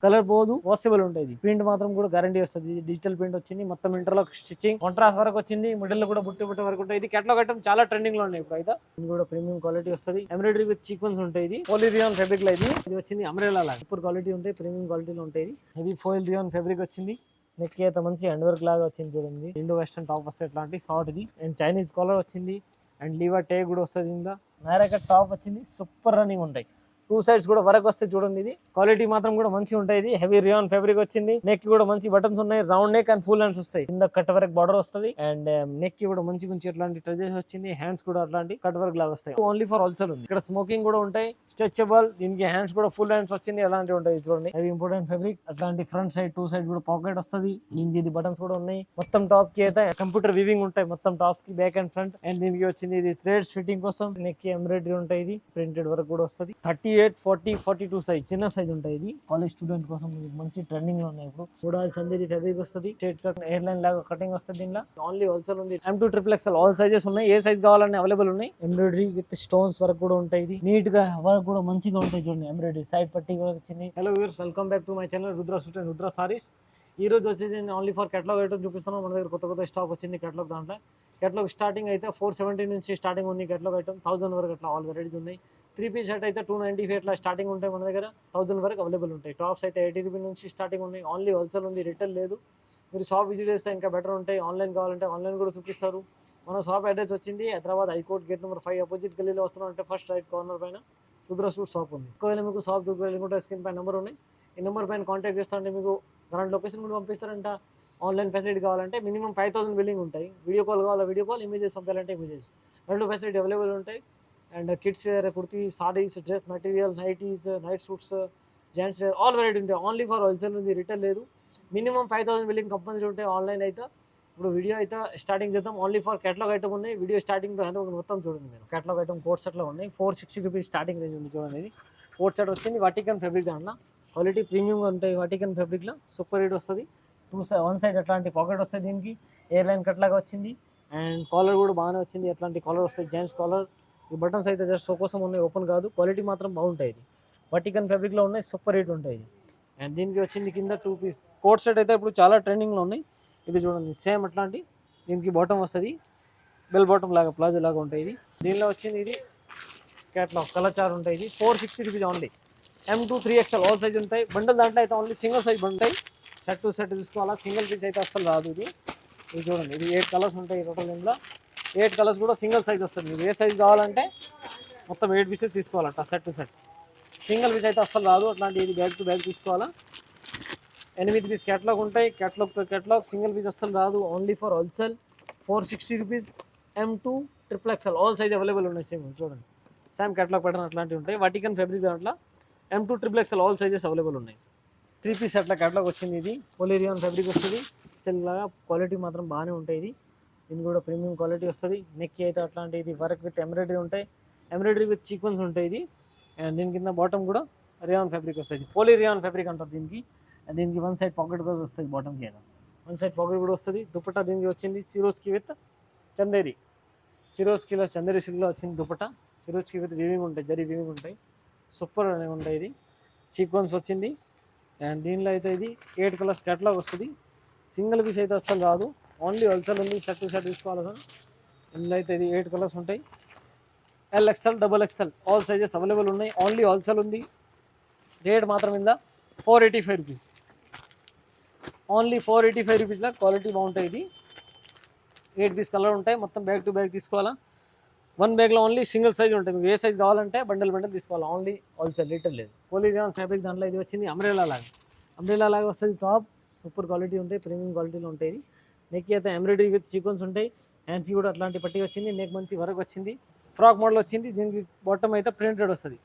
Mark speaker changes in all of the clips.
Speaker 1: Colour పోదు, washable ఉంటుంది. Print మాత్రం కూడా గ్యారంటీ వస్తుంది. డిజిటల్ ప్రింట్ వచ్చింది, మొత్తం ఇంటర్లాక్ స్టిచ్చింగ్ కాంట్రాస్ట్ వరకు వచ్చింది, మిడిల్ లో కూడా బుట్టి వరకు ఉంటాయి. ఇది కేటలాగ్ ఐటమ్ చాలా ట్రెండింగ్ లో ఉన్నాయి ఇప్పుడు అయితే. ఇది కూడా ప్రీమియం క్వాలిటీ వస్తుంది. ఎంబ్రాయిడరీ విత్ సీక్వెన్స్ ఉంటాయి. పోలీ రియాన్ ఫ్యాబ్రిక్ లో ఇది వచ్చింది అంబ్రెల్లా లాగా సూపర్ క్వాలిటీ ఉంటాయి, ప్రీమియం క్వాలిటీలో ఉంటాయి. ఇది ఫోయిల్ రియాన్ ఫ్యాబ్రిక్ వచ్చింది. నెక్ అయితే మంచి హ్యాండ్ వర్క్ లాగా వచ్చింది చూడండి. ఇండో వెస్టర్న్ టాప్ వస్తే ఇట్లాంటి షార్ట్ ఇది అండ్ చైనీస్ కాలర్ వచ్చింది అండ్ లీవర్ టే కూడా వస్తుంది. ఇంకా నారాక టాప్ వచ్చింది, సూపర్ రన్నింగ్ ఉంటాయి. టూ సైడ్స్ కూడా వరకు వస్తే చూడండి. ఇది క్వాలిటీ మాత్రం కూడా మంచిగా ఉంటాయి. హెవీ రియాన్ ఫ్యాబ్రిక్ వచ్చింది. నెక్ కూడా మంచి బటన్స్ ఉన్నాయి, round neck and full hands వస్తాయి. కింద కట్ వర్క్ బార్డర్ వస్తుంది అండ్ నెక్ కి కూడా మంచి అట్లాంటి ట్రెజెస్ వచ్చింది. హ్యాండ్స్ కూడా అట్లాంటి కట్ వర్క్ లాగా వస్తాయి. ఓన్లీ ఫర్ హోల్సేల్ ఉంది. ఇక్కడ స్మోకింగ్ కూడా ఉంటాయి, స్ట్రెచబుల్. దీనికి హ్యాండ్స్ కూడా ఫుల్ హ్యాండ్స్ వచ్చింది, అలాంటి ఉంటాయి చూడండి. Heavy important fabric. అట్లాంటి ఫ్రంట్ సైడ్ టూ సైడ్ కూడా పాకెట్ వస్తుంది. దీనికి ఇది బటన్స్ కూడా ఉన్నాయి. మొత్తం టాప్ కి అయితే కంప్యూటర్ వీవింగ్ ఉంటాయి, మొత్తం టాప్స్ కి బ్యాక్ అండ్ ఫ్రంట్. అండ్ దీనికి వచ్చింది ఇది థ్రెడ్స్ ఫిట్టింగ్ కోసం. నెక్ కి ఎంబ్రాయిడరీ ఉంటాయి, ఇది ప్రింటెడ్ వర్క్ కూడా వస్తుంది. 38, 40, 42 సైజ్, చిన్న సైజ్ ఉంటాయి. ఇది కాలేజ్ స్టూడెంట్ కోసం మంచి ట్రెండింగ్ లో ఉన్నాయి ఇప్పుడు. కూడా చందేరి ఫ్యాబ్రిక్ వస్తుంది, స్ట్రైట్ కట్ ఎయిర్ లైన్ లాగా కటింగ్ వస్తుంది. దీనిలో ఓన్లీ హోల్సేల్ ఉంది. M2 XXL ఆల్ సైజెస్ ఉన్నాయి, ఏ సైజ్ కావాలన్నా అవైలబుల్ ఉన్నాయి. ఎంబ్రాయిడరీ విత్ స్టోన్స్ వర్క్ కూడా ఉంటాయి. ఇది నీట్ గా వర్క్ కూడా మంచిగా ఉంటాయి చూడండి. ఎంబ్రాయిడరీ సైడ్ పట్టి కూడా వచ్చింది. Hello viewers, welcome back to my channel Rudra suit and Rudra saris. ఈ రోజు వచ్చేసి నేను ఓన్లీ ఫర్ కేటలాగ్ ఐటమ్ చూపిస్తున్నాను. మన దగ్గర కొత్త స్టాక్ వచ్చింది కేటలాగ్. దాంట్లో కేటలాగ్ స్టార్టింగ్ అయితే 470 నుంచి స్టార్టింగ్ ఉంది. కేటలాగ్ ఐటమ్ 1000 వరకు అట్లా ఆల్ వెరైటీస్ ఉన్నాయి. 3 పీస్ షర్ట్ అయితే 295 అట్లా స్టార్టింగ్ ఉంటాయి మన దగ్గర. 1000 వరకు అవైలబుల్ ఉంటాయి. టాప్స్ అయితే 80 రూపీస్ నుంచి స్టార్టింగ్ ఉన్నాయి. ఓన్లీ హోల్సేల్ ఉంది, రిటైల్ లేదు. మీరు షాప్ విజిట్ చేస్తే ఇంకా బెటర్ ఉంటాయి. ఆన్లైన్ కావాలంటే ఆన్లైన్ కూడా చూపిస్తారు. మన షాప్ అడ్రస్ వచ్చింది Hyderabad high court gate number 5 opposite గల్లీలో వస్తున్నాం అంటే ఫస్ట్ రైట్ కార్నర్ పైన రుద్ర సూట్ షాప్ ఉంది. ఒకవేళ మీకు షాప్ దొరకాలనుకుంటే స్క్రీన్ పైన నెంబర్ ఉన్నాయి. ఈ నెంబర్ పైన కాంటాక్ట్ చేస్తారంటే మీకు కరెంట్ లొకేషన్ కూడా పంపిస్తారంట. ఆన్లైన్ ఫెసిలిటీ కావాలంటే మినిమం 5000 బిల్లింగ్ ఉంటాయి. వీడియో కాల్ కావాలా వీడియో కాల్, ఇమేజెస్ పంపాలంటే ఇమేజెస్, రెండు ఫెసిలిటీ అవైలబుల్ ఉంటాయి. And kids wear, kurti, saris, dress material, nighties, night suits, gents wear all variety ఉంటాయి. ఓన్లీ ఫర్ హోల్సేల్ ఉంది, రిటైల్ లేదు. మినిమం 5000 బిల్లింగ్ కంపల్సరీ ఉంటాయి. ఆన్లైన్ అయితే ఇప్పుడు వీడియో అయితే స్టార్టింగ్ చేద్దాం. ఓన్లీ ఫర్ కేటలాగ్ ఐటమ్ ఉన్నాయి. వీడియో స్టార్టింగ్ మొత్తం చూడండి. మీరు కేటలాగ్ ఐటమ్ కోట్ సెట్లో ఉన్నాయి. 460 రూపీస్ స్టార్టింగ్ రేంజ్ ఉంది చూడండి. ఇది కోట్ సెట్ వచ్చింది వాటికన్ ఫ్యాబ్రిక్. దాంట్లో క్వాలిటీ ప్రీమియంగా ఉంటాయి. వాటికన్ ఫ్యాబ్రిక్లో సూపర్ రేట్ వస్తుంది. వన్ సైడ్ అట్లాంటి పాకెట్ వస్తుంది. దీనికి ఎయిర్ లైన్ కట్ లాగా వచ్చింది అండ్ కాలర్ కూడా బాగానే వచ్చింది. అట్లాంటి కాలర్ వస్తాయి, జెంట్స్ కాలర్. ఈ బటన్స్ అయితే జస్ట్ షో కోసం ఉన్నాయి, ఓపెన్ కాదు. క్వాలిటీ మాత్రం బాగుంటాయి. ఇది వాటికన్ ఫ్యాబ్రిక్లో ఉన్నాయి, సూపర్ రేట్ ఉంటాయి. అండ్ దీనికి వచ్చింది కింద 2 పీస్ కోట్ సెట్ అయితే ఇప్పుడు చాలా ట్రెండింగ్లో ఉన్నాయి. ఇది చూడండి, సేమ్ అట్లాంటి. దీనికి బాటమ్ వస్తుంది, బెల్ బాటమ్ లాగా ప్లాజో లాగా ఉంటాయి. ఇది దీనిలో వచ్చింది ఇది క్యాట్లాగ్ కలర్ చార్ ఉంటాయి. ఇది 460 rupees only. M2 3XL all size ఉంటాయి. బండల్ దాంట్లో అయితే ఓన్లీ సింగిల్ సైజ్ ఉంటాయి. సెట్ టు సెట్ తీసుకోవాలా, సింగిల్ పీస్ అయితే అస్సలు రాదు. ఇది చూడండి, ఇది 8 కలర్స్ ఉంటాయి టోటల్. దీంట్లో 8 కలర్స్ కూడా సింగిల్ సైజ్ వస్తుంది. మీకు ఏ సైజ్ కావాలంటే మొత్తం 8 పీసెస్ తీసుకోవాలంట set to set. Single piece అయితే అస్సలు రాదు. అట్లాంటి ఇది బ్యాగ్ టు బ్యాగ్ తీసుకోవాలా. 8 పీస్ కేటలాగ్ ఉంటాయి. కేటలాగ్ సింగిల్ పీస్ అస్సలు రాదు. Only for wholesale 460 rupees. M2 XXL all size available ఉన్నాయి. సేమ్ చూడండి, సేమ్ కేటలాగ్ ప్యాటర్న్ అట్లాంటివి ఉంటాయి. వాటికన్ ఫ్యాబ్రిక్ దాంట్లో M2 XXL all sizes available ఉన్నాయి. 3 పీస్ అట్లా కేటలాగ్ వచ్చింది. ఇది పోలీరియాన్ ఫ్యాబ్రిక్ వస్తుంది. సెల్ లాగా క్వాలిటీ మాత్రం బాగానే ఉంటాయి. ఇది కూడా ప్రీమియం క్వాలిటీ వస్తుంది. నెక్ అయితే అట్లాంటి ఇది వర్క్ విత్ ఎంబ్రాయిడరీ ఉంటాయి, ఎంబ్రాయిడరీ విత్ సీక్వెన్స్ ఉంటాయి. ఇది అండ్ దీని కింద బాటమ్ కూడా రియాన్ ఫ్యాబ్రిక్ వస్తుంది. పోలీరియాన్ ఫ్యాబ్రిక్ అంటారు దీనికి. దీనికి వన్ సైడ్ పాకెట్ కూడా వస్తుంది. బాటమ్కి ఏదో వన్ సైడ్ పాకెట్ కూడా వస్తుంది. దుపట్టా దీనికి వచ్చింది సిరోస్కి విత్ చందేరి. సిరోస్కిలో చందేరి సిల్క్లో వచ్చింది దుపట్టా. సిరోస్కి విత్ వీవింగ్ ఉంటాయి, జరీ వీవింగ్ ఉంటాయి, సూపర్ అనేవి ఉంటాయి. ఇది సీక్వెన్స్ వచ్చింది. అండ్ దీనిలో అయితే ఇది 8 కలర్స్ కేటలాగ్ వస్తుంది. సింగిల్ పీస్ అయితే అస్సలు రాదు. ఓన్లీ హోల్సేల్ ఉంది, సెట్ టు సెట్ తీసుకోవాలి సార్. ఇందులో అయితే ఇది 8 కలర్స్ ఉంటాయి. LXL, XXL all sizes available ఉన్నాయి. ఓన్లీ హోల్సేల్ ఉంది. రేట్ మాత్రం ఇందా 485 రూపీస్. ఓన్లీ 485 రూపీస్లో క్వాలిటీ బాగుంటాయి. ఇది 8 పీస్ కలర్ ఉంటాయి. మొత్తం బ్యాగ్ టు బ్యాగ్ తీసుకోవాలా. వన్ బ్యాగ్లో ఓన్లీ సింగిల్ సైజ్ ఉంటుంది. మీకు ఏ సైజ్ కావాలంటే బండల్ తీసుకోవాలి. ఓన్లీ హోల్సేల్, రిటైల్ లేదు. పోలీగ్రామ్ ఫ్యాబ్రిక్ దాంట్లో ఇది వచ్చింది అంబ్రెల్లా లాగా వస్తుంది. టాప్ సూపర్ క్వాలిటీ ఉంటాయి, ప్రీమియం క్వాలిటీలో ఉంటాయి. నెక్ అయితే ఎంబ్రాయిడరీ విత్ సీక్వెన్స్ ఉంటాయి. హ్యాండ్స్కి కూడా అట్లాంటి పట్టి వచ్చింది. నెక్ మంచి వరకు వచ్చింది. ఫ్రాక్ మోడల్ వచ్చింది. దీనికి బాటమ్ అయితే ప్రింటెడ్ వస్తుంది.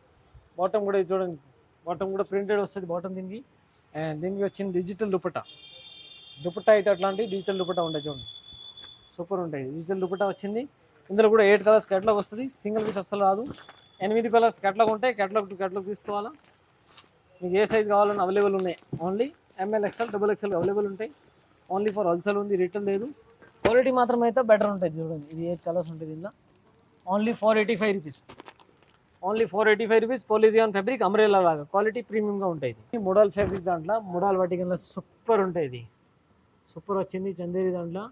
Speaker 1: బాటమ్ కూడా చూడండి, బాటమ్ కూడా ప్రింటెడ్ వస్తుంది బాటమ్ దీనికి. అండ్ దీనికి వచ్చింది డిజిటల్ దుపట్టా అయితే అట్లాంటి డిజిటల్ దుపట్టా ఉంటాయి చూడండి, సూపర్ ఉంటాయి. డిజిటల్ దుపట్టా వచ్చింది. ఇందులో కూడా 8 కలర్స్ కేటలాగ్ వస్తుంది. సింగిల్ పీస్ అస్సలు రాదు. 8 కలర్స్ కేటలాగ్ ఉంటాయి. కేటలాగ్ టు కేటలాగ్ తీసుకోవాలా. మీకు ఏ సైజ్ కావాలని అవైలబుల్ ఉన్నాయి. Only ML, XL, XXL available ఉంటాయి. ఓన్లీ ఫర్ హోల్సేల్ ఉంది, రిటైల్ లేదు. క్వాలిటీ మాత్రం అయితే బెటర్ ఉంటుంది చూడండి. ఇది 8 కలర్స్ ఉంటుంది. దీనిలో ఓన్లీ 485 రూపీస్. Only 485 rupees. పోలీజియాన్ ఫ్యాబ్రిక్ అంబ్రెల్లా లాగా క్వాలిటీ ప్రీమియంగా ఉంటుంది. మోడల్ ఫ్యాబ్రిక్ దాంట్లో మోడల్ వాటికల్లా సూపర్ ఉంటుంది. సూపర్ వచ్చింది. చందేరి దాంట్లో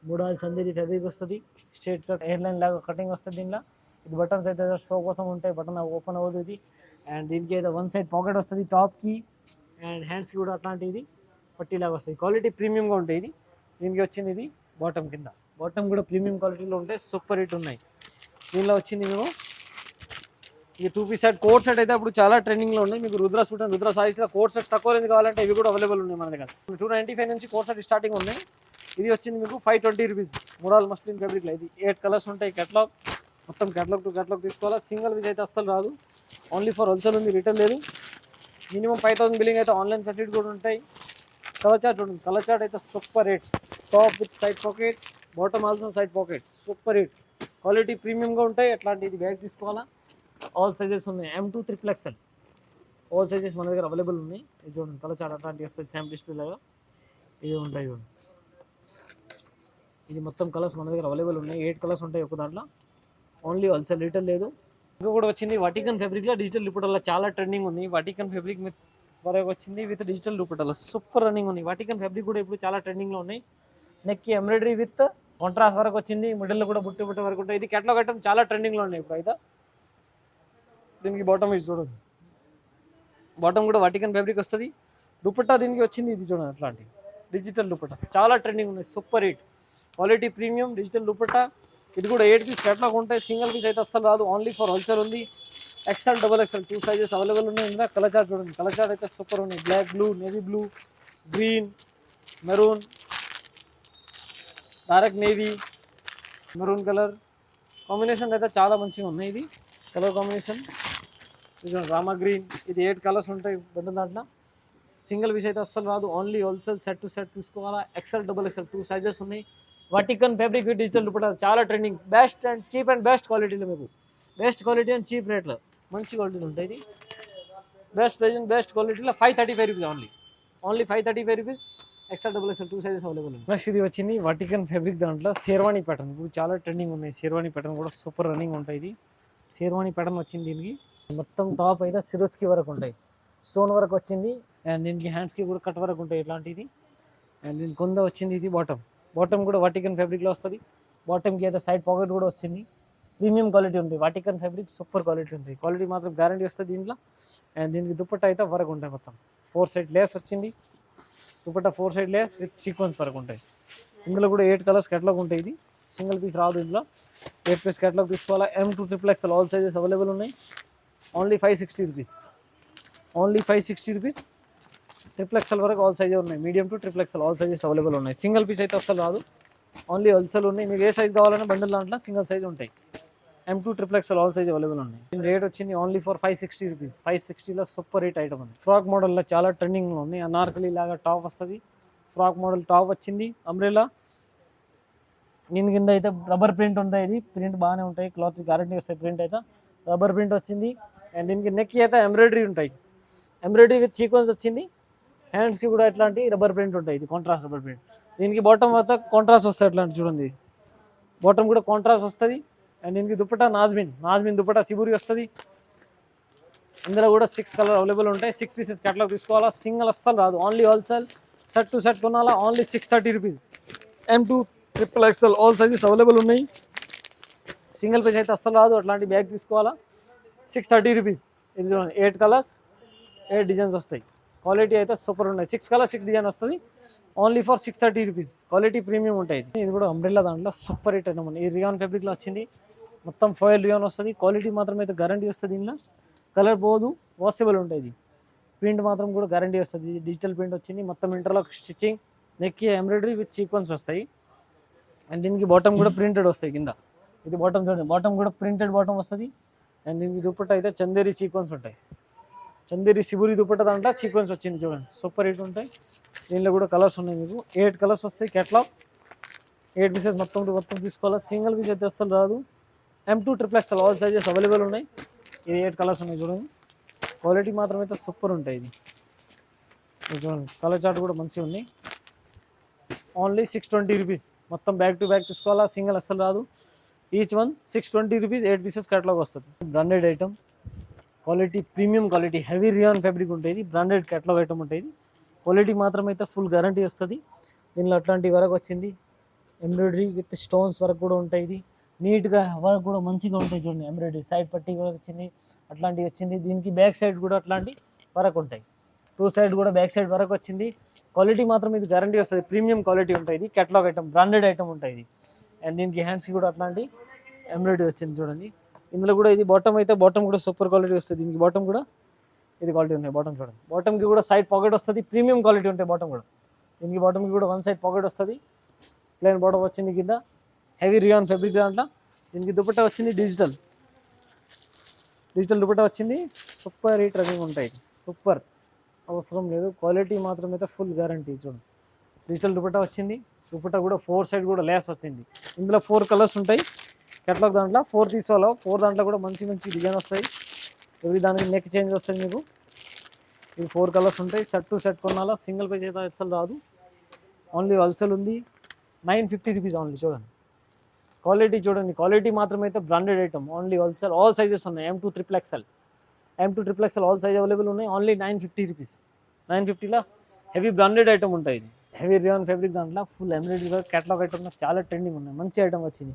Speaker 1: మోడల్ చందేరి ఫ్యాబ్రిక్ వస్తుంది. స్ట్రేట్ కట్ ఎయిర్ లైన్ లాగా కటింగ్ వస్తుంది. దీంట్లో ఇది బటన్స్ అయితే షో కోసం ఉంటాయి. బటన్ ఓపెన్ అవుతుంది. అండ్ దీనికి అయితే వన్ సైడ్ పాకెట్ వస్తుంది టాప్కి. అండ్ హ్యాండ్స్కి కూడా అట్లాంటిది పట్టీలాగా వస్తుంది. క్వాలిటీ ప్రీమియంగా ఉంటాయి. ఇది దీనికి వచ్చింది ఇది బాటమ్ కింద. బాటమ్ కూడా ప్రీమియం క్వాలిటీలో ఉంటాయి. సూపర్ హిట్ ఉన్నాయి. దీనిలో వచ్చింది మేము ఈ 2 పీస్ సెట్ కోట్ సెట్ అయితే అప్పుడు చాలా ట్రెండింగ్లో ఉన్నాయి. మీకు రుద్ర సూట్ అండ్ రుద్ర సారీస్లో కోట్ సెట్ తక్కువ రేంజ్ కావాలంటే ఇవి కూడా అవైలబుల్ ఉన్నాయి మన దగ్గర. 295 నుంచి కోట్ సెట్ స్టార్టింగ్ ఉన్నాయి. ఇది వచ్చింది మీకు 520 రూపీస్. మోడల్ మస్లిన్ ఫ్యాబ్రిక్లో ఇది 8 కలర్స్ ఉంటాయి. కేటలాగ్ మొత్తం కేటలాగ్ టు కేటలాగ్ తీసుకోవాలా. సింగిల్ పీస్ అయితే అస్సలు రాదు. ఓన్లీ ఫర్ హోల్సేల్ ఉంది, రిటైల్ లేదు. మినిమం 5000 బిల్లింగ్ అయితే ఆన్లైన్ ఫెసిలిటీ కూడా ఉంటాయి. కలర్ చార్ట్ ఉంటుంది. కలర్ చార్ట్ అయితే super hit. Top with side pocket, bottom also side pocket. Super hit. Quality ప్రీమియంగా ఉంటాయి. అట్లాంటి ఇది బ్యాగ్ తీసుకోవాలా. ఆల్ సైజెస్ ఉన్నాయి. M2 XXL ఆల్ సైజెస్ మన దగ్గర అవైలబుల్ ఉన్నాయి. ఇది చూడండి కలర్ చార్ట్ అట్లాంటివి వస్తాయి. శామ్ డిస్ప్లే లాగా ఇది ఉంటాయి. చూడండి ఇది మొత్తం కలర్స్ మన దగ్గర అవైలబుల్ ఉన్నాయి. 8 కలర్స్ ఉంటాయి ఒక దాంట్లో. ఓన్లీ హోల్సేల్, రిటైల్ లేదు. ఇంకా కూడా వచ్చింది వాటికన్ ఫ్యాబ్రిక్లో డిజిటల్ దుపట్టాల చాలా ట్రెండింగ్ ఉంది. వాటికన్ ఫ్యాబ్రిక్ వరకు వచ్చింది విత్ డిజిటల్ దుపట్టాల సూపర్ రన్నింగ్ ఉంది. వాటికన్ ఫ్యాబ్రిక్ కూడా ఇప్పుడు చాలా ట్రెండింగ్లో ఉన్నాయి. నెక్కి ఎంబ్రాయిడరీ విత్ కాంట్రాస్ట్ వరకు వచ్చింది. మిడిల్లో కూడా బుట్టి బుట్టి వరకు ఉంటాయి. ఇది కేటలాగ్ ఐటమ్ చాలా ట్రెండింగ్లో ఉన్నాయి ఇప్పుడు అయితే. దీనికి బాటమ్ ఇది చూడండి. బాటమ్ కూడా వాటికన్ ఫ్యాబ్రిక్ వస్తుంది. దుపట్టా దీనికి వచ్చింది ఇది చూడండి అట్లాంటి డిజిటల్ దుపట్టా చాలా ట్రెండింగ్ ఉన్నాయి. Super hit. Quality premium digital dupatta. ఇది కూడా 8 పీస్ కేటలాగ్ ఉంటాయి. సింగిల్ పీస్ అయితే అస్సలు రాదు. ఓన్లీ ఫర్ హోల్సేల్ ఉంది. XL, XXL 2 సైజెస్ అవైలబుల్ ఉన్నాయి. ఇందులో కలర్ చార్ట్ చూడండి. కలర్ చార్ట్ అయితే సూపర్ ఉన్నాయి. Black, blue, navy blue, green, maroon, dark navy, maroon colour combination అయితే చాలా మంచిగా ఉన్నాయి. ఇది కలర్ కాంబినేషన్ ఇది రామా గ్రీన్. ఇది 8 కలర్స్ ఉంటాయి బెటర్ దాంట్లో. సింగిల్ పీస్ అయితే అస్సలు రాదు. Only wholesale set to set తీసుకోవాలా. XL, XXL 2 సైజెస్ ఉన్నాయి. Vatican fabric with digital dupatta చాలా trending. Best and cheap and best క్వాలిటీలో మీకు బెస్ట్ క్వాలిటీ అండ్ చీప్ రేట్లో మంచి క్వాలిటీలో ఉంటాయి. ఇది బెస్ట్ ప్రైజ్ బెస్ట్ క్వాలిటీలో 535 rupees only 535 rupees. XL, XXL 2 sizes available. Next ఇది వచ్చింది వాటికన్ ఫ్యాబ్రిక్ దాంట్లో షేర్వాణి ప్యాటర్న్. ఇప్పుడు చాలా ట్రెండింగ్ ఉన్నాయి. షేర్వాణి ప్యాటర్న్ కూడా సూపర్ రన్నింగ్ ఉంటాయి. ఇది షేర్వాణి ప్యాటర్న్ వచ్చింది. దీనికి మొత్తం టాప్ అయితే సిరోజ్కి వరకు ఉంటాయి. స్టోన్ వరకు వచ్చింది. అండ్ దీనికి హ్యాండ్స్కి కూడా కట్ వరకు ఉంటాయి ఇట్లాంటిది. అండ్ దీనికి కొంద వచ్చింది. ఇది బాటమ్ కూడా వాటికన్ ఫ్యాబ్రిక్లో వస్తుంది. బాటమ్కి అయితే సైడ్ పాకెట్ కూడా వచ్చింది. ప్రీమియం క్వాలిటీ ఉంటుంది. వాటికన్ ఫ్యాబ్రిక్ సూపర్ క్వాలిటీ ఉంటుంది. క్వాలిటీ మాత్రం గ్యారంటీ వస్తుంది దీంట్లో. అండ్ దీనికి దుపట్టా అయితే వరకు ఉంటాయి. మొత్తం 4 సైడ్ లేస్ వచ్చింది. Dupatta 4 side lace with sequence వరకు ఉంటాయి. ఇందులో కూడా 8 కలర్స్ కేటలాగ్ ఉంటాయి. ఇది సింగిల్ పీస్ రాదు. ఇందులో 8 పీస్ కేటలాగ్ తీసుకోవాలా. M2 XXL all sizes available ఉన్నాయి. Only 560 rupees. Only 560 rupees. XXL వరకు ఆల్ సైజెస్ ఉన్నాయి. Medium to XXL all sizes available ఉన్నాయి. సింగిల్ పీస్ అయితే అసలు రాదు. ఓన్లీ హోల్సేల్ ఉన్నాయి. మీకు ఏ సైజ్ కావాలన్నా బండిల్ దాంట్లో సింగిల్ సైజ్ ఉంటాయి. M2 XXL all size available ఉన్నాయి. దీని రేట్ వచ్చింది ఓన్లీ ఫర్ 560 రూపీస్. 560లో సూపర్ రేట్ ఐటమ్ ఉంది. ఫ్రాక్ మోడల్లో చాలా ట్రెండింగ్లో ఉన్నాయి. అనార్కలి లాగా టాప్ వస్తుంది. ఫ్రాక్ మోడల్ టాప్ వచ్చింది. అంబ్రెల్లా దీని కింద అయితే రబ్బర్ ప్రింట్ ఉంటాయి. ఇది ప్రింట్ బాగానే ఉంటాయి. క్లాత్ గ్యారంటీ వస్తాయి. ప్రింట్ అయితే రబ్బర్ ప్రింట్ వచ్చింది. అండ్ దీనికి నెక్కి అయితే ఎంబ్రాయిడరీ ఉంటాయి. ఎంబ్రాయిడరీ విత్ సీక్వెన్స్ వచ్చింది. హ్యాండ్స్కి కూడా ఇట్లాంటి రబ్బర్ ప్రింట్ ఉంటాయి. ఇది కాంట్రాస్ట్ రబ్బర్ ప్రింట్. దీనికి బాటమ్ అయితే కాంట్రాస్ట్ వస్తాయి. అట్లాంటి చూడండి బాటమ్ కూడా కాంట్రాస్ట్ వస్తుంది. అండ్ దీనికి దుపట్టా నాజ్మిన్ దుపట్టా సిబూరి వస్తుంది. ఇందులో కూడా 6 కలర్ అవైలబుల్ ఉంటాయి. 6 పీసెస్ కేటలాగ్ తీసుకోవాలా. సింగిల్ అస్సలు రాదు. Only wholesale set to set కొనాలా. Only 630 rupees. M2 XXL all sizes available ఉన్నాయి. సింగిల్ పీస్ అయితే అస్సలు రాదు. అట్లాంటి బ్యాగ్ తీసుకోవాలా. 630 రూపీస్. ఇది చూడండి 8 కలర్స్ 8 డిజైన్స్ వస్తాయి. క్వాలిటీ అయితే సూపర్ ఉన్నాయి. 6 కలర్ 6 డిజైన్ వస్తుంది. Only for 630 rupees. Quality premium ఉంటాయి. ఇది కూడా అంబ్రెల్లా దాంట్లో సూపర్ హిట్ అయినా ఈ రియాన్ ఫ్యాబ్రిక్లో వచ్చింది. మొత్తం ఫాయిల్ రియాన్ వస్తుంది. క్వాలిటీ మాత్రం అయితే గ్యారంటీ వస్తుంది. దీనిలో కలర్ పోదు. వాషబుల్ ఉంటుంది. ప్రింట్ మాత్రం కూడా గ్యారంటీ వస్తుంది. డిజిటల్ ప్రింట్ వచ్చింది. మొత్తం ఇంటర్లాక్ స్టిచ్చింగ్, నెక్కి ఎంబ్రాయిడరీ విత్ సీక్వెన్స్ వస్తాయి. అండ్ దీనికి బాటమ్ కూడా ప్రింటెడ్ వస్తాయి. కింద ఇది బాటమ్ చూడండి. బాటమ్ కూడా ప్రింటెడ్ బాటమ్ వస్తుంది. అండ్ దీనికి దుపట్టా అయితే చందేరి సీక్వెన్స్ ఉంటాయి. చందేరి సిబూరి దుపట్టా దాంట్లో సీక్వెన్స్ వచ్చింది. చూడండి సూపర్ హిట్ ఉంటాయి. దీనిలో కూడా కలర్స్ ఉన్నాయి. మీకు 8 కలర్స్ వస్తాయి. కేటలాగ్ 8 పీసెస్ మొత్తం తీసుకోవాలా. సింగిల్ పీస్ అయితే అస్సలు రాదు. M2 XXL all sizes available ఉన్నాయి. ఇది 8 కలర్స్ ఉన్నాయి. చూడండి క్వాలిటీ మాత్రం అయితే సూపర్ ఉంటాయి. ఇది చూడండి కలర్ చార్ట్ కూడా మంచిగా ఉంది. Only 620 rupees. మొత్తం బ్యాక్ టు బ్యాక్ తీసుకోవాలా. సింగిల్ అస్సలు రాదు. Each one 620 rupees 8 pieces catalogue వస్తుంది. Branded item, quality premium quality, heavy rayon fabric ఉంటుంది. బ్రాండెడ్ కేటలాగ్ ఐటమ్ ఉంటుంది. క్వాలిటీ మాత్రం అయితే ఫుల్ గ్యారంటీ వస్తుంది. దీనిలో అట్లాంటి వరకు వచ్చింది, ఎంబ్రాయిడరీ విత్ స్టోన్స్ వరకు కూడా ఉంటాయి. ఇది నీట్గా వర్క్ కూడా మంచిగా ఉంటాయి. చూడండి ఎంబ్రాయిడరీ సైడ్ పట్టీ కూడా వచ్చింది, అట్లాంటివి వచ్చింది. దీనికి బ్యాక్ సైడ్ కూడా అట్లాంటి వరకు ఉంటాయి. 2 సైడ్ కూడా బ్యాక్ సైడ్ వరకు వచ్చింది. క్వాలిటీ మాత్రం ఇది గ్యారంటీ వస్తుంది. ప్రీమియం క్వాలిటీ ఉంటుంది. ఇది కేటలాగ్ ఐటమ్, బ్రాండెడ్ ఐటమ్ ఉంటుంది ఇది. అండ్ దీనికి హ్యాండ్స్కి కూడా అట్లాంటి ఎంబ్రాయిడరీ వచ్చింది చూడండి. ఇందులో కూడా ఇది బాటమ్ అయితే బాటమ్ కూడా సూపర్ క్వాలిటీ వస్తుంది. దీనికి బాటమ్ కూడా ఇది క్వాలిటీ ఉన్నాయి. బాటమ్ చూడండి, బాటమ్కి కూడా సైడ్ పాకెట్ వస్తుంది. ప్రీమియం క్వాలిటీ ఉంటాయి బాటమ్ కూడా. దీనికి బాటమ్కి కూడా 1 సైడ్ పాకెట్ వస్తుంది. ప్లెయిన్ బాటమ్ వచ్చింది కింద, హెవీ రియాన్ ఫ్యాబ్రిక్ దాంట్లో. దీనికి దుపట్టా వచ్చింది డిజిటల్ దుపట్టా వచ్చింది. సూపర్ హిట్ రన్నింగ్ ఉంటాయి. సూపర్, అవసరం లేదు. క్వాలిటీ మాత్రం అయితే ఫుల్ గ్యారంటీ. చూడండి డిజిటల్ దుపట్టా వచ్చింది. దుపట్టా కూడా 4 సైడ్ కూడా లేస్ వచ్చింది. ఇందులో 4 కలర్స్ ఉంటాయి కేటలాగ్ దాంట్లో. 4 తీసుకోవాలో 4 దాంట్లో కూడా మంచి మంచి డిజైన్ వస్తాయి. ఇవి దానికి నెక్ చేంజ్ వస్తుంది మీకు. ఇవి 4 కలర్స్ ఉంటాయి. సెట్ టు సెట్ కొనాలా, సింగిల్ పీస్ అయితే అసలు రాదు. ఓన్లీ హోల్సేల్ ఉంది, 950 రూపీస్ ఓన్లీ. చూడండి క్వాలిటీ చూడండి, క్వాలిటీ మాత్రం అయితే branded item. Only wholesale, all sizes ఉన్నాయి. M2 XXL all size available ఉన్నాయి. Only 950 rupees. 950లో హెవీ బ్రాండెడ్ ఐటమ్ ఉంటాయి. ఇది హెవీ రియాన్ ఫ్యాబ్రిక్ దాంట్లో full embroidery work catalogue item చాలా ట్రెండింగ్ ఉన్నాయి. మంచి ఐటమ్ వచ్చింది.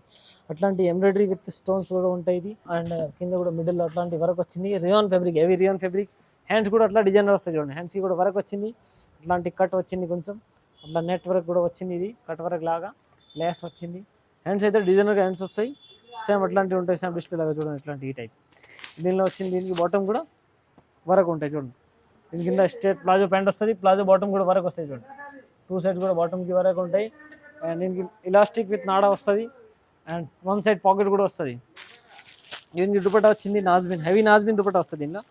Speaker 1: అట్లాంటి ఎంబ్రాయిడరీ విత్ స్టోన్స్ కూడా ఉంటాయి. ఇది అండ్ కింద కూడా మిడిల్ అట్లాంటి వర్క్ వచ్చింది. Rayon fabric, heavy rayon fabric. Hands కూడా అట్లా డిజైనర్ వస్తాయి చూడండి. హ్యాండ్స్కి కూడా వర్క్ వచ్చింది. అట్లాంటి కట్ వచ్చింది కొంచెం, అట్లా నెట్ వర్క్ కూడా వచ్చింది. ఇది కట్ వర్క్ లాగా లేస్ వచ్చింది. హ్యాండ్స్ అయితే డిజైనర్గా హ్యాండ్స్ వస్తాయి. సేమ్ అట్లాంటివి ఉంటాయి, సేమ్ డిస్ప్లే లాగా చూడండి. ఇట్లాంటి ఈ టైప్ దీనిలో వచ్చింది. దీనికి బాటమ్ కూడా వరకు ఉంటాయి చూడండి. దీని కింద స్ట్రేట్ ప్లాజో ప్యాంట్ వస్తుంది. ప్లాజో బాటమ్ కూడా వరకు వస్తాయి చూడండి. 2 సైడ్స్ కూడా బాటమ్కి వరకు ఉంటాయి. అండ్ దీనికి ఇలాస్టిక్ విత్ నాడా వస్తుంది. అండ్ 1 సైడ్ పాకెట్ కూడా వస్తుంది. దీనికి దుపట్టా వచ్చింది నాజ్మిన్, హెవీ నాజ్మిన్ దుపట్టా వస్తుంది. దీనిలో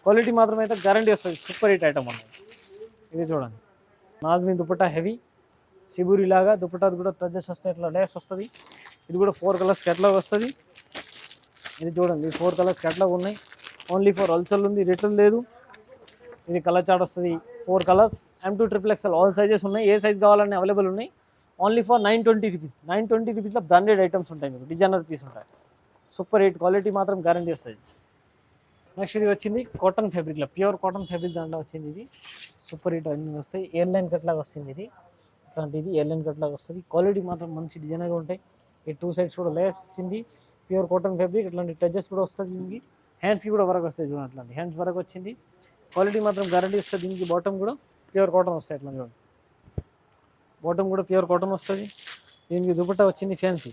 Speaker 1: క్వాలిటీ మాత్రం అయితే గ్యారంటీ వస్తుంది. సూపర్ హిట్ ఐటమ్ అన్నది. ఇది చూడండి నాజ్మిన్ దుపట్టా హెవీ సిబూరి లాగా. దుపట్టా కూడా టచెస్ వస్తాయి, ఇట్లా లేస్ వస్తుంది. ఇది కూడా 4 కలర్స్ కేటలాగ్ వస్తుంది. ఇది చూడండి 4 కలర్స్ కేటలాగ్ ఉన్నాయి. ఓన్లీ ఫర్ హోల్సేల్ ఉంది, రిటర్న్ లేదు. ఇది కలర్ చార్ట్ వస్తుంది. 4 colours, M2 XXL all sizes ఉన్నాయి. ఏ సైజ్ కావాలన్నా అవైలబుల్ ఉన్నాయి. Only for 920 rupees. 920 రూపీస్లో బ్రాండెడ్ ఐటమ్స్ ఉంటాయి. మీకు డిజైనర్ పీస్ ఉంటాయి. సూపర్ హిట్, క్వాలిటీ మాత్రం గ్యారంటీ వస్తుంది. నెక్స్ట్ ఇది వచ్చింది కాటన్ ఫ్యాబ్రిక్లో, ప్యూర్ కాటన్ ఫ్యాబ్రిక్ దాంట్లో వచ్చింది. ఇది సూపర్ హిట్ అన్నీ వస్తాయి. ఎయిర్ లైన్ కట్ లాగా వస్తుంది. ఇది అట్లాంటిది ఎయిర్ లైన్ కట్ లాగా వస్తుంది. క్వాలిటీ మాత్రం మంచి డిజైనర్గా ఉంటాయి. ఈ 2 సైడ్స్ కూడా లేస్ వచ్చింది. Pure cotton fabric. ఇట్లాంటి టచెస్ కూడా వస్తుంది. దీనికి హ్యాండ్స్కి కూడా వరకు వస్తాయి చూడండి. అట్లాంటి హ్యాండ్స్ వరకు వచ్చింది. క్వాలిటీ మాత్రం గ్యారంటీ వస్తుంది. దీనికి బాటమ్ కూడా ప్యూర్ కాటన్ వస్తాయి. అట్లా చూడండి బాటమ్ కూడా ప్యూర్ కాటన్ వస్తుంది. దీనికి దుపట్టా వచ్చింది ఫ్యాన్సీ.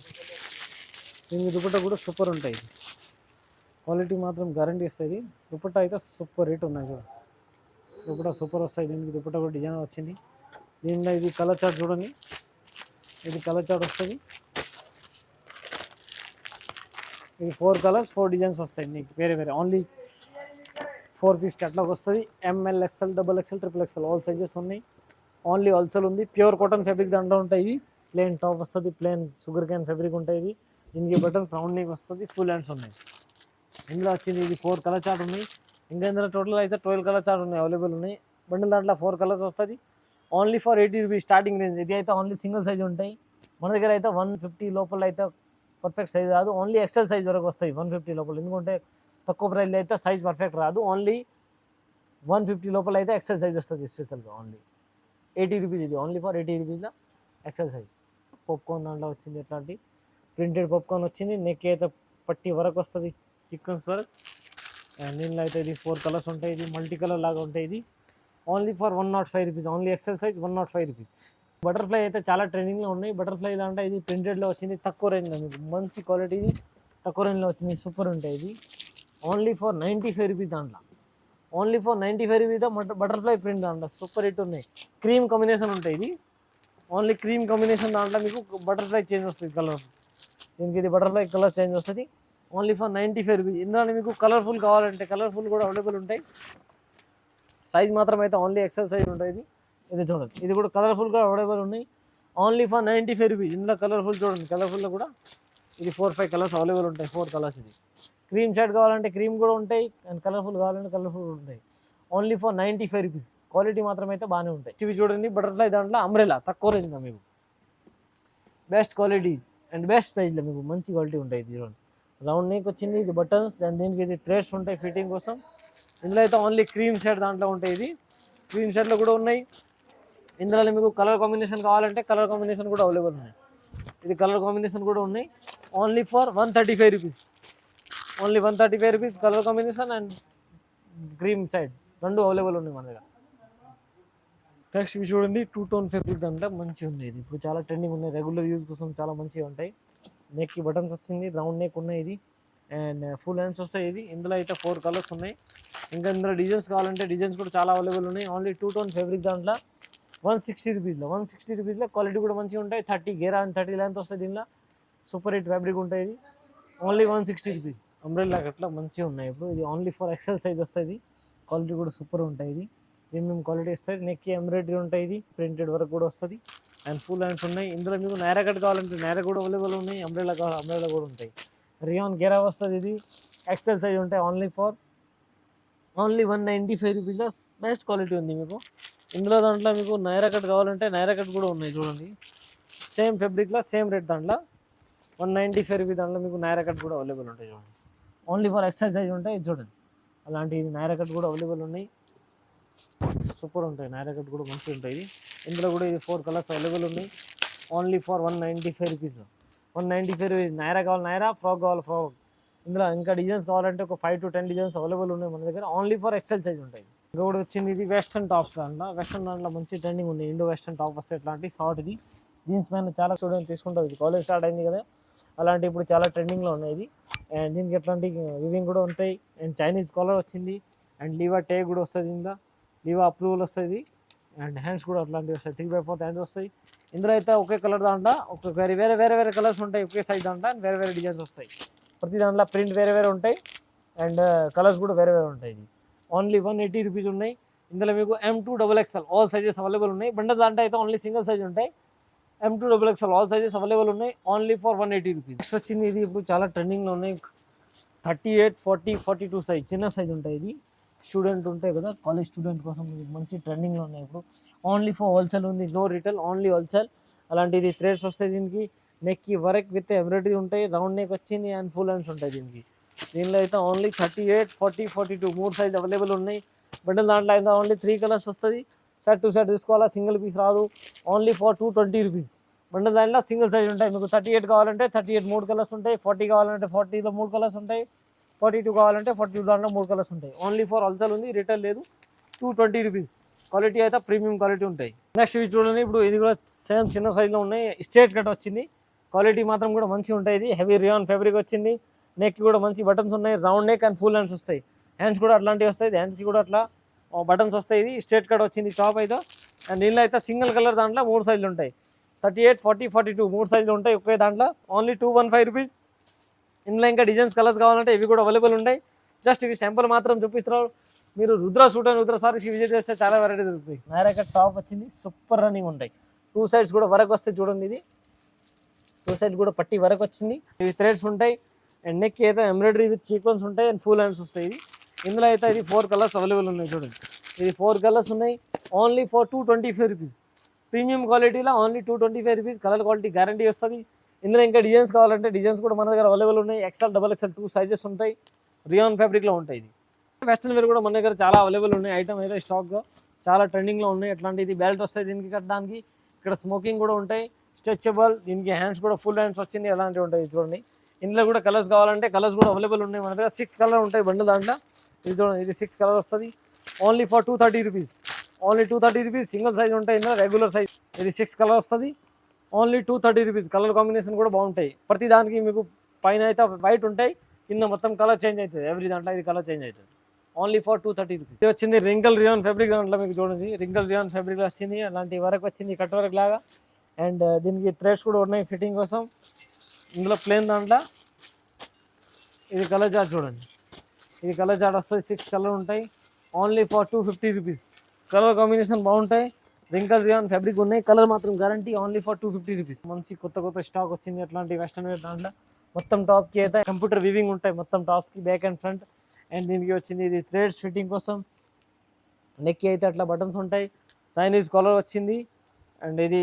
Speaker 1: దీనికి దుపట్టా కూడా సూపర్ ఉంటాయి. క్వాలిటీ మాత్రం గ్యారంటీ వస్తుంది. దుపట్టా అయితే సూపర్ రేట్ ఉన్నాయి చూడండి. దుపట్టా సూపర్ వస్తాయి. దీనికి దుపట్టా కూడా డిజైన్ వచ్చింది. దీనిలో ఇది కలర్ చార్ట్ చూడండి. ఇది కలర్ చార్ట్ వస్తుంది. ఇది 4 కలర్స్ 4 డిజైన్స్ వస్తాయి మీకు వేరే వేరే. ఓన్లీ 4 పీస్ కేటలాగ్ వస్తుంది. ML XL XXL XXL all sizes ఉన్నాయి. ఓన్లీ హోల్సేల్ ఉంది. ప్యూర్ కాటన్ ఫ్యాబ్రిక్ దాంట్లో ఉంటాయి. ఇవి ప్లెయిన్ టాప్ వస్తుంది, ప్లెయిన్ షుగర్ క్యాన్ ఫ్యాబ్రిక్ ఉంటాయి. ఇది దీనికి బటన్స్ రౌండింగ్ వస్తుంది. ఫుల్ హ్యాండ్స్ ఉన్నాయి. ఇందులో వచ్చింది ఇది 4 కలర్ చార్ట్ ఉన్నాయి. ఇంకా ఇందులో టోటల్ అయితే 12 కలర్ చార్ట్ ఉన్నాయి, అవైలబుల్ ఉన్నాయి. బండిల్ దాంట్లో 4 కలర్స్ వస్తుంది. Only for 80 rupees starting range. ఇది అయితే ఓన్లీ సింగిల్ సైజ్ ఉంటాయి. మన దగ్గర అయితే 150 లోపల అయితే పర్ఫెక్ట్ సైజ్ రాదు. ఓన్లీ XL సైజ్ వరకు వస్తాయి 150 లోపల. ఎందుకంటే తక్కువ ప్రైస్లో అయితే సైజ్ పర్ఫెక్ట్ రాదు. ఓన్లీ 150 లోపల అయితే XL సైజ్ వస్తుంది స్పెషల్గా. Only 80 rupees. ఇది ఓన్లీ ఫర్ 80 రూపీస్లో XL సైజ్. పాప్కార్న్ దాంట్లో వచ్చింది. ఎట్లాంటి ప్రింటెడ్ పాప్కార్న్ వచ్చింది. నెక్ అయితే పట్టి వరకు వస్తుంది, చికెన్స్ వర్క్. అండ్ దీనిలో అయితే ఇది 4 కలర్స్ ఉంటాయి. ఇది మల్టీ కలర్ లాగా ఉంటాయి. ఇది only for 105 rupees. Only XL size 105 rupees. Butterfly అయితే చాలా ట్రెండింగ్లో ఉన్నాయి. బటర్ఫ్లై దాంట్లో ఇది ప్రింటెడ్లో వచ్చింది. తక్కువ రేంజ్లో మీకు మంచి క్వాలిటీ, తక్కువ రేంజ్లో వచ్చింది. సూపర్ ఉంటాయి. ఇది ఓన్లీ ఫర్ 95 రూపీస్. దాంట్లో ఓన్లీ ఫర్ 95 రూపీస్తో బటర్ఫ్లై ప్రింట్ దాంట్లో సూపర్ హిట్ ఉన్నాయి. క్రీమ్ కాంబినేషన్ ఉంటాయి. ఇది ఓన్లీ క్రీమ్ కాంబినేషన్ దాంట్లో మీకు బటర్ఫ్లై చేంజ్ వస్తుంది కలర్. దీనికి ఇది బటర్ఫ్లై కలర్ చేంజ్ వస్తుంది. Only for 95 rupees. ఇందులో మీకు కలర్ఫుల్ కావాలంటే కలర్ఫుల్ కూడా అవైలబుల్ ఉంటాయి. సైజ్ మాత్రం అయితే ఓన్లీ XL సైజ్ ఉంటుంది. ఇది చూడండి, ఇది కూడా కలర్ఫుల్గా అవైలబుల్ ఉన్నాయి. Only for 95 rupees. ఇందులో కలర్ఫుల్ చూడండి, కలర్ఫుల్లో కూడా ఇది 4-5 కలర్స్ అవైలబుల్ ఉంటాయి. 4 కలర్స్. ఇది క్రీమ్ షర్ట్ కావాలంటే క్రీమ్ కూడా ఉంటాయి, అండ్ కలర్ఫుల్ కావాలంటే కలర్ఫుల్ ఉంటాయి. Only for 95 rupees. క్వాలిటీ మాత్రం అయితే బాగానే ఉంటాయి. ఇవి చూడండి బటర్ఫ్లై దాంట్లో అంబ్రెలా తక్కువ రేంజ్గా మీకు బెస్ట్ క్వాలిటీ. అండ్ బెస్ట్ ప్రైస్లో మీకు మంచి క్వాలిటీ ఉంటాయి. ఇది చూడండి, రౌండ్ నెక్ వచ్చింది, ఇది బటన్స్ అండ్ దీనికి ఇది థ్రెడ్స్ ఉంటాయి ఫిట్టింగ్ కోసం. ఇందులో అయితే ఓన్లీ క్రీమ్ షర్ట్ దాంట్లో ఉంటాయి. ఇది క్రీమ్ షర్ట్లో కూడా ఉన్నాయి. ఇందులో మీకు కలర్ కాంబినేషన్ కావాలంటే కలర్ కాంబినేషన్ కూడా అవైలబుల్ ఉన్నాయి. ఇది కలర్ కాంబినేషన్ కూడా ఉన్నాయి. Only for 135 rupees. Only 135 rupees colour combination and cream side రెండు అవైలబుల్ ఉన్నాయి మన దగ్గర. నెక్స్ట్ ఇవి చూడండి, 2 టోన్ ఫ్యాబ్రిక్ దాంట్లో మంచిగా ఉంది. ఇది ఇప్పుడు చాలా ట్రెండింగ్ ఉన్నాయి, రెగ్యులర్ యూజ్ కోసం చాలా మంచిగా ఉంటాయి. నెక్కి బటన్స్ వచ్చింది, రౌండ్ నెక్ ఉన్నాయి ఇది అండ్ ఫుల్ హ్యాండ్స్ వస్తాయి. ఇది ఇందులో అయితే 4 కలర్స్ ఉన్నాయి. ఇంకా ఇందులో డిజైన్స్ కావాలంటే డిజైన్స్ కూడా చాలా అవైలబుల్ ఉన్నాయి. ఓన్లీ 2 టోన్ ఫ్యాబ్రిక్ దాంట్లో 160 రూపీస్లో. 160 రూపీస్లో క్వాలిటీ కూడా మంచిగా ఉంటాయి. 30 గేరా అండ్ 30 లెంత్ వస్తుంది. దీనిలో సూపర్ హిట్ ఫ్యాబ్రిక్ ఉంటుంది. ఇది ఓన్లీ 160 రూపీస్. అంబ్రెల్లా అట్లా మంచిగా ఉన్నాయి. ఇప్పుడు ఇది ఓన్లీ ఫర్ ఎక్సెల్ సైజ్ వస్తుంది. క్వాలిటీ కూడా సూపర్ ఉంటుంది. ఇది ప్రీమియం క్వాలిటీ వస్తుంది. నెక్ ఎంబ్రాయిడరీ ఉంటాయి. ఇది ప్రింటెడ్ వర్క్ కూడా వస్తుంది అండ్ ఫుల్ హ్యాండ్స్ ఉన్నాయి. ఇందులో మీకు నైరా కట్ కావాలంటే నైరా కూడా అవైలబుల్ ఉన్నాయి. అంబ్రెల్లా కావాలి అంబ్రెల్లా కూడా ఉంటాయి. రియాన్ గేరా వస్తుంది. ఇది ఎక్సెల్ సైజ్ ఉంటాయి. ఓన్లీ 195 రూపీస్లో బెస్ట్ క్వాలిటీ ఉంది మీకు. ఇందులో దాంట్లో మీకు నైరా కట్ కావాలంటే నైరా కట్ కూడా ఉన్నాయి. చూడండి, సేమ్ ఫ్యాబ్రిక్లో సేమ్ రేట్ దాంట్లో 195 రూపీస్. దాంట్లో మీకు నైరా కట్ కూడా అవైలబుల్ ఉంటాయి. చూడండి, ఓన్లీ ఫర్ ఎక్సెల్ సైజ్ ఉంటాయి. చూడండి, అలాంటి నైరా కట్ కూడా అవైలబుల్ ఉన్నాయి. సూపర్ ఉంటాయి. నైరా కట్ కూడా మంచిగా ఉంటాయి. ఇందులో కూడా ఇది 4 కలర్స్ అవైలబుల్ ఉన్నాయి. ఓన్లీ ఫర్ 195 రూపీస్లో. 195 రూపీస్. నైరా కావాలి నైరా, ఫ్రాక్ కావాలి ఫ్రాక్. ఇందులో ఇంకా డిజైన్స్ కావాలంటే ఒక 5 to 10 డిజైన్స్ అవైలబుల్ ఉన్నాయి మన దగ్గర. ఓన్లీ ఫర్ ఎక్సెల్ సైజ్ ఉంటాయి. ఇంకా కూడా వచ్చింది ఇది వెస్టర్న్ టాప్స్ దాంట్లో. వెస్టర్న్ దాంట్లో మంచి ట్రెండింగ్ ఉంది. ఇండో వెస్టర్న్ టాప్ వస్తే ఎట్లాంటి షార్ట్. ఇది జీన్స్ పైన చాలా స్టూడెంట్ తీసుకుంటారు. ఇది కాలేజ్ స్టార్ట్ అయింది కదా, అలాంటి ఇప్పుడు చాలా ట్రెండింగ్లో ఉన్నాయి. ఇది అండ్ దీనికి ఎట్లాంటి వివింగ్ కూడా ఉంటాయి. అండ్ చైనీస్ కాలర్ వచ్చింది అండ్ లీవా టేగ్ కూడా వస్తుంది. ఇందులో లీవా అప్రూవల్ వస్తుంది అండ్ హ్యాండ్స్ కూడా అట్లాంటివి వస్తాయి. 3/4 హ్యాండ్స్ వస్తాయి. ఇందులో అయితే ఒకే కలర్ దాంట్లో ఒక్కొక్కరి వేరే వేరే కలర్స్ ఉంటాయి. ఒకే సైజ్ దాంట్లో అండ్ వేరే డిజైన్స్ వస్తాయి. ప్రతి దాంట్లో ప్రింట్ వేరే ఉంటాయి అండ్ కలర్స్ కూడా వేరే ఉంటాయి. ఇది ఓన్లీ 180 రూపీస్ ఉన్నాయి. ఇందులో మీకు M2 XXL all sizes available ఉన్నాయి. బండల్ దాంట్లో అయితే ఓన్లీ సింగిల్ సైజ్ ఉంటాయి. M2 XXL all sizes available ఉన్నాయి. Only for 180 rupees. నెక్స్ట్ వచ్చింది ఇది ఇప్పుడు చాలా ట్రెండింగ్లో ఉన్నాయి. 38, 40, 42 సైజ్ చిన్న సైజ్ ఉంటాయి. ఇది స్టూడెంట్ ఉంటాయి కదా, కాలేజ్ స్టూడెంట్ కోసం మంచి ట్రెండింగ్లో ఉన్నాయి. ఇప్పుడు ఓన్లీ ఫర్ హోల్సేల్ ఉంది, నో రిటైల్, ఓన్లీ హోల్సేల్. అలాంటిది థ్రెడ్స్ వస్తాయి. దీనికి నెక్కి వర్క్ విత్ ఎంబ్రాయిడరీ ఉంటాయి. రౌండ్ నెక్ వచ్చింది అండ్ ఫుల్ హ్యాండ్స్ ఉంటాయి. దీనిలో అయితే ఓన్లీ 38, 40, 42 3 సైజ్ అవైలబుల్ ఉన్నాయి. బండిల్ దాంట్లో అయితే ఓన్లీ 3 కలర్స్ వస్తుంది. సెట్ టు సెట్ తీసుకోవాలా, సింగిల్ పీస్ రాదు. Only for 220 rupees. బండిల్ దాంట్లో సింగిల్ సైజ్ ఉంటాయి. మీకు 38 కావాలంటే 38 3 కలర్స్ ఉంటాయి. 40 కావాలంటే 40లో 3 కలర్స్ ఉంటాయి. 42 కావాలంటే 42 దాంట్లో 3 కలర్స్ ఉంటాయి. ఓన్లీ ఫర్ హోల్సేల్ ఉంది, రిటైల్ లేదు. 220 రూపీస్. క్వాలిటీ అయితే ప్రీమియం క్వాలిటీ ఉంటాయి. నెక్స్ట్ ఇవి చూడండి, ఇప్పుడు ఇది కూడా సేమ్ చిన్న సైజ్లో ఉన్నాయి. స్ట్రేట్ కట్ వచ్చింది. క్వాలిటీ మాత్రం కూడా మంచిగా ఉంటాయి. ఇది హెవీ రియాన్ ఫ్యాబ్రిక్ వచ్చింది. నెక్ కూడా మంచి బటన్స్ ఉన్నాయి. Round neck and full hands వస్తాయి. హ్యాండ్స్ కూడా అట్లాంటివి వస్తాయి. హ్యాండ్స్కి కూడా అట్లా బటన్స్ వస్తాయి. ఇది స్ట్రేట్ కట్ వచ్చింది టాప్ అయితే. అండ్ దీనిలో అయితే సింగిల్ కలర్ దాంట్లో 3 సైజులు ఉంటాయి. 38, 40, 42 3 సైజులు ఉంటాయి ఒకే దాంట్లో. Only 215 rupees. ఇందులో ఇంకా డిజైన్స్ కలర్స్ కావాలంటే ఇవి కూడా అవైలబుల్ ఉంటాయి. జస్ట్ ఇవి శాంపుల్ మాత్రం చూపిస్తున్నారు. మీరు రుద్ర సూట్ అండ్ రుద్ర సారీస్కి విజిట్ చేస్తే చాలా వెరైటీ దొరుకుతాయి. నైరా కట్ టాప్ వచ్చింది, సూపర్ రన్నింగ్ ఉంటాయి. 2 సైడ్స్ కూడా వరకు వస్తాయి. చూడండి, ఇది 2 సైడ్ కూడా పట్టి వరకు వచ్చింది. ఇవి థ్రెడ్స్ ఉంటాయి అండ్ నెక్ అయితే ఎంబ్రాయిడరీ విత్ సీక్వెన్స్ ఉంటాయి అండ్ ఫుల్ హ్యాండ్స్ వస్తాయి. ఇందులో అయితే ఇది 4 కలర్స్ అవైలబుల్ ఉన్నాయి. చూడండి, ఇది 4 కలర్స్ ఉన్నాయి. Only for 225 rupees. ప్రీమియం క్వాలిటీలో only 225 rupees. Colour quality guarantee వస్తుంది. ఇందులో ఇంకా డిజైన్స్ కావాలంటే డిజైన్స్ కూడా మన దగ్గర అవైలబుల్ ఉన్నాయి. XL, XXL 2 సైజెస్ ఉంటాయి. రియాన్ ఫ్యాబ్రిక్లో ఉంటాయి. ఇది వెస్ట్రన్ వేర్ కూడా మన దగ్గర చాలా అవైలబుల్ ఉన్నాయి. ఐటమ్ అయితే స్టాక్గా చాలా ట్రెండింగ్లో ఉన్నాయి. అట్లాంటి ఇది బెల్ట్ వస్తాయి దీనికి కట్టడానికి. ఇక్కడ స్మోకింగ్ కూడా ఉంటాయి, స్ట్రెచబుల్. దీనికి హ్యాండ్స్ కూడా ఫుల్ హ్యాండ్స్ వచ్చింది, అలాంటివి ఉంటాయి. చూడండి, ఇందులో కూడా కలర్స్ కావాలంటే కలర్స్ కూడా అవైలబుల్ ఉన్నాయి మన దగ్గర. 6 కలర్ ఉంటాయి బండిల్ దాంట్లో. ఇది చూడండి, ఇది 6 కలర్ వస్తుంది. Only for 230 rupees. Only 230 rupees. Single size ఉంటాయి. ఇందులో రెగ్యులర్ సైజ్. ఇది 6 కలర్ వస్తుంది. Only 230 rupees. కలర్ కాంబినేషన్ కూడా బాగుంటాయి. ప్రతి దానికి మీకు పైన అయితే వైట్ ఉంటాయి, కింద మొత్తం కలర్ చేంజ్ అవుతుంది. ఎవ్రీ దాంట్లో ఇది కలర్ చేంజ్ అవుతుంది. Only for 230 rupees. ఇది వచ్చింది రింకల్ రియాన్ ఫ్యాబ్రిక్ దాంట్లో. మీకు చూడండి, రింకల్ రియాన్ ఫ్యాబ్రిక్ వచ్చింది. అలాంటి వరకు వచ్చింది, కట్ వరకు లాగా. అండ్ దీనికి థ్రెడ్స్ కూడా ఉన్నాయి ఫిట్టింగ్ కోసం. ఇందులో ప్లేన్ దాంట్లో ఇది కలర్ చార్ట్ చూడండి. ఇది కలర్ చార్ట్ వస్తుంది. 6 కలర్ ఉంటాయి. Only for 250 rupees. Colour combination బాగుంటాయి. రింకల్ రియాన్ ఫ్యాబ్రిక్ ఉన్నాయి. కలర్ మాత్రం గ్యారంటీ. Only for 250 rupees. మంచి కొత్త స్టాక్ వచ్చింది. అట్లాంటి వెస్టర్న్ వేర్ దాంట్లో మొత్తం టాప్కి అయితే కంప్యూటర్ వివింగ్ ఉంటాయి. మొత్తం టాప్స్కి బ్యాక్ అండ్ ఫ్రంట్. అండ్ దీనికి వచ్చింది ఇది థ్రెడ్స్ ఫిట్టింగ్ కోసం. నెక్కి అయితే అట్లా బటన్స్ ఉంటాయి. చైనీస్ కాలర్ వచ్చింది. అండ్ ఇది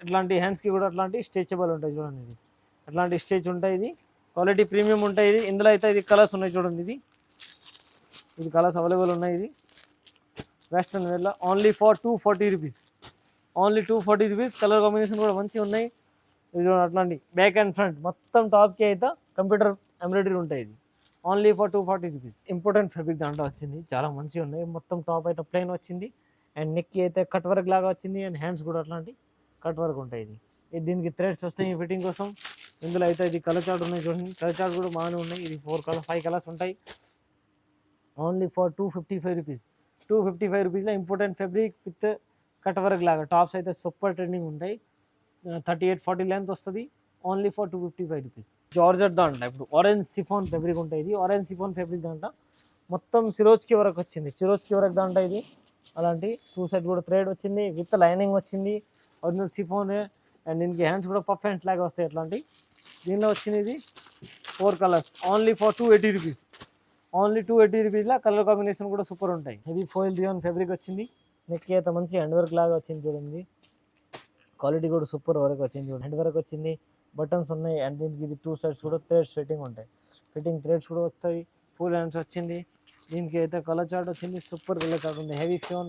Speaker 1: ఇట్లాంటి హ్యాండ్స్కి కూడా అట్లాంటి స్ట్రెచబుల్ ఉంటాయి. చూడండి, ఇది అట్లాంటి స్టేజ్ ఉంటాయి. ఇది క్వాలిటీ ప్రీమియం ఉంటాయి. ఇది ఇందులో అయితే ఇది కలర్స్ ఉన్నాయి చూడండి. ఇది కలర్స్ అవైలబుల్ ఉన్నాయి. ఇది వెస్ట్రన్ వేర్లో only for 240 rupees. Only 240 rupees. Colour combination కూడా మంచిగా ఉన్నాయి. ఇది చూడండి అట్లాంటి బ్యాక్ అండ్ ఫ్రంట్ మొత్తం టాప్కి అయితే కంప్యూటర్ ఎంబ్రాయిడరీ ఉంటాయి. ఇది only for 240 rupees. Important fabric దాంట్లో వచ్చింది, చాలా మంచిగా ఉన్నాయి. మొత్తం టాప్ అయితే ప్లెయిన్ వచ్చింది అండ్ నెక్కి అయితే కట్ వర్క్ లాగా వచ్చింది అండ్ హ్యాండ్స్ కూడా అట్లాంటి కట్ వర్క్ ఉంటాయి. ఇది దీనికి థ్రెడ్స్ వస్తాయి ఫిట్టింగ్ కోసం. ఇందులో అయితే ఇది కలర్ చార్ట్ ఉన్నాయి చూడండి. కలర్ చార్ట్ కూడా బాగానే ఉన్నాయి. ఇది 5 కలర్స్ ఉంటాయి. Only for 255 rupees. 255 రూపీస్లో important fabric with cut work లాగా టాప్స్ అయితే సూపర్ ట్రెండింగ్ ఉంటాయి. 38-40 లెంత్ వస్తుంది. Only for 255 rupees. జార్జెట్ దాంట్లో ఇప్పుడు ఆరెంజ్ సిఫాన్ ఫ్యాబ్రిక్ ఉంటాయి. ఇది ఆరెంజ్ సిఫాన్ ఫ్యాబ్రిక్ దాంట్లో మొత్తం సిరోజ్కి వరకు వచ్చింది. సిరోజ్కి వరకు దాంట్లో ఇది అలాంటి 2 సైడ్ కూడా థ్రెడ్ వచ్చింది విత్ లైనింగ్ వచ్చింది. ఒరిజినల్ సిఫోన్ అండ్ దీనికి హ్యాండ్స్ కూడా పఫ్ హ్యాండ్స్ లాగా వస్తాయి. అట్లాంటి దీనిలో వచ్చింది ఇది 4 colours. Only for 280 rupees. Only 280 రూపీస్లో కలర్ కాంబినేషన్ కూడా సూపర్ ఉంటాయి. ఇది ఫోయిల్ రియాన్ ఫ్యాబ్రిక్ వచ్చింది. నెక్ అయితే మంచి హ్యాండ్ వర్క్ లాగా వచ్చింది చూడండి. క్వాలిటీ కూడా సూపర్ వర్క్ వచ్చింది చూడండి. హ్యాండ్ వర్క్ వచ్చింది, బటన్స్ ఉన్నాయి అండ్ దీనికి ఇది 2 సైడ్స్ కూడా థ్రెడ్స్ ఫిట్టింగ్ ఉంటాయి. ఫిట్టింగ్ థ్రెడ్స్ కూడా వస్తాయి. ఫుల్ హ్యాండ్స్ వచ్చింది. దీనికి అయితే కలర్ చార్ట్ వచ్చింది. సూపర్ కలర్ చార్ట్ ఉంది. హెవీ ఫ్యూన్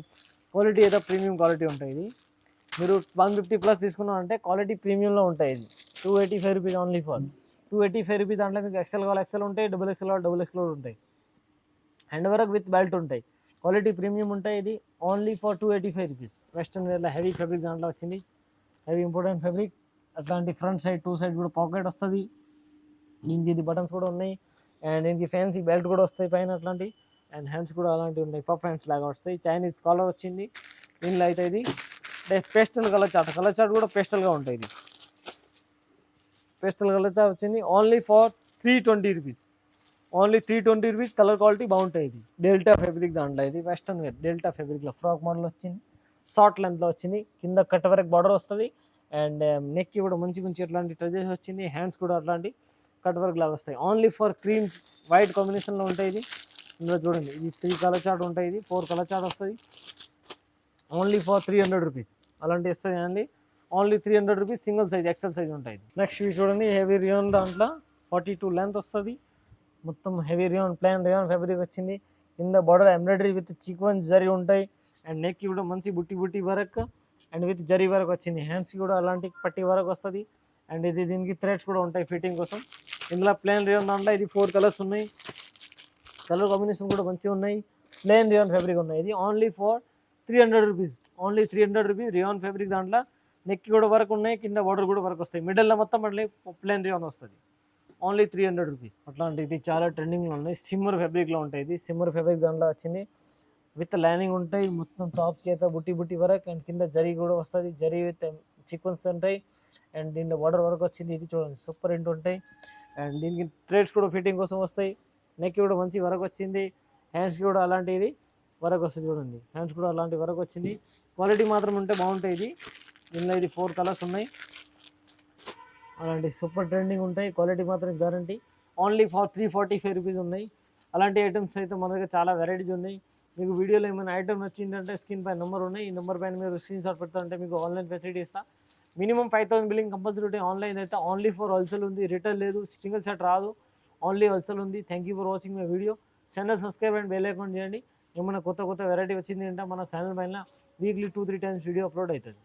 Speaker 1: క్వాలిటీ అయితే ప్రీమియం క్వాలిటీ ఉంటాయి. ఇది మీరు 150+ తీసుకున్నారంటే క్వాలిటీ ప్రీమియంలో ఉంటాయి. ఇది 285 రూపీస్. Only for 285 rupees. దాంట్లో మీకు ఎక్సెల్ కావాలి ఎక్సెల్ ఉంటాయి, XXL కావాలి XXL ఉంటాయి. హ్యాండ్ వర్క్ విత్ బెల్ట్ ఉంటాయి. క్వాలిటీ ప్రీమియం ఉంటాయి. ఇది ఓన్లీ ఫర్ 285 రూపీస్. వెస్ట్రన్ వేర్లో హెవీ ఫ్యాబ్రిక్ దాంట్లో వచ్చింది. Heavy important fabric. అట్లాంటి ఫ్రంట్ సైడ్ 2 సైడ్ కూడా పాకెట్ వస్తుంది. దీనికి ఇది బటన్స్ కూడా ఉన్నాయి అండ్ దీనికి ఫ్యాన్సీ బెల్ట్ కూడా వస్తాయి పైన అట్లాంటి అండ్ హ్యాండ్స్ కూడా అలాంటివి ఉన్నాయి. పఫ్ హ్యాండ్స్ లాగా వస్తాయి. చైనీస్ కాలర్ వచ్చింది. దీనిలో అయితే ఇది పేస్టల్ కలర్ చార్ట్ కూడా పేస్టల్గా ఉంటాయి. ఇది పేస్టల్ కలర్ చార్ట్ వచ్చింది. Only for 320 rupees. Only 320 rupees. Colour quality బాగుంటాయి. ఇది డెల్టా ఫ్యాబ్రిక్ దాంట్లో ఇది వెస్టర్న్ వేర్ డెల్టా ఫ్యాబ్రిక్లో ఫ్రాక్ మోడల్ వచ్చింది. షార్ట్ లెంత్లో వచ్చింది. కింద కట్ వరకు బార్డర్ వస్తుంది అండ్ నెక్కి కూడా మంచి అట్లాంటి ట్రెజెస్ వచ్చింది. హ్యాండ్స్ కూడా అట్లాంటి కట్ వర్క్ లాగా వస్తాయి. ఓన్లీ ఫర్ క్రీమ్ వైట్ కాంబినేషన్లో ఉంటాయి. ఇది ఇందులో చూడండి ఇది 3 కలర్ చార్ట్ ఉంటాయి. ఇది 4 కలర్ చార్ట్ వస్తుంది. Only for 300 rupees. అలాంటివి వస్తాయి అండి. Only 300 rupees. Single size XL size ఉంటాయి. నెక్స్ట్ ఇవి చూడండి హెవీ రియాన్ దాంట్లో 42 లెంత్ వస్తుంది. మొత్తం heavy rayon plain rayon fabric వచ్చింది. కింద border embroidery with sequence zari ఉంటాయి అండ్ నెక్కి కూడా మంచి బుట్టి work and with zari work వచ్చింది. హ్యాండ్స్కి కూడా అలాంటి పట్టి వర్క్ వస్తుంది అండ్ ఇది దీనికి థ్రెడ్స్ కూడా ఉంటాయి ఫిట్టింగ్ కోసం. ఇందులో ప్లెయిన్ రియాన్ దాంట్లో ఇది 4 కలర్స్ ఉన్నాయి. కలర్ కాంబినేషన్ కూడా మంచిగా ఉన్నాయి. ప్లెయిన్ రియాన్ ఫ్యాబ్రిక్ ఉన్నాయి. ఇది only for 300 rupees. Only 300 rupees. Rayon fabric దాంట్లో నెక్కి కూడా వర్క్ ఉన్నాయి, కింద బార్డర్ కూడా వర్క్ వస్తాయి. మిడిల్లో మొత్తం మళ్ళీ ప్లెయిన్ రియాన్ వస్తుంది. Only 300 rupees. అట్లాంటి ఇది చాలా ట్రెండింగ్లో ఉన్నాయి. సిమ్మర్ ఫ్యాబ్రిక్లో ఉంటాయి. ఇది సిమ్మర్ ఫ్యాబ్రిక్ దాంట్లో వచ్చింది విత్ లైనింగ్ ఉంటాయి. మొత్తం టాప్కి అయితే బుట్టి వర్క్ అండ్ కింద జరీ కూడా వస్తుంది. జరీ విత్ సీక్వెన్స్ ఉంటాయి అండ్ దీంట్లో బార్డర్ వర్క్ వచ్చింది. ఇది చూడండి సూపర్ ఇంట్ ఉంటాయి అండ్ దీనికి థ్రెడ్స్ కూడా ఫిట్టింగ్ కోసం వస్తాయి. నెక్కి కూడా మంచి వర్క్ వచ్చింది. హ్యాండ్స్కి కూడా అలాంటిది వర్క్ వస్తుంది చూడండి. హ్యాండ్స్ కూడా అలాంటి వర్క్ వచ్చింది. క్వాలిటీ మాత్రం ఉంటే బాగుంటాయి. ఇది దీనిలో ఇది 4 కలర్స్ ఉన్నాయి. అలాంటి సూపర్ ట్రెండింగ్ ఉంటాయి. క్వాలిటీ మాత్రం గ్యారంటీ. ఓన్లీ ఫర్ 345 రూపీస్ ఉన్నాయి. అలాంటి ఐటమ్స్ అయితే మన దగ్గర చాలా వెరైటీస్ ఉన్నాయి. మీకు వీడియోలో ఏమైనా ఐటమ్ వచ్చిందంటే స్క్రీన్ పైన నెంబర్ ఉన్నాయి. ఈ నెంబర్ పైన మీరు స్క్రీన్ షాట్ పెడతారంటే మీకు ఆన్లైన్ ఫెసిలిటీ ఇస్తా. మినిమం 5000 బిల్లింగ్ కంపల్సరీ ఉంటాయి. ఆన్లైన్ అయితే ఓన్లీ ఫర్ హోల్సేల్ ఉంది, రిటైల్ లేదు. సింగిల్ సెట్ రాదు, ఓన్లీ హోల్సేల్ ఉంది. Thank you for watching my video. Channel subscribe and bell icon చేయండి. ఏమైనా కొత్త వెరైటీ వచ్చింది అంటే మన ఛానల్ పైన వీక్లీ 2-3 టైమ్స్ వీడియో అప్లోడ్ అవుతుంది.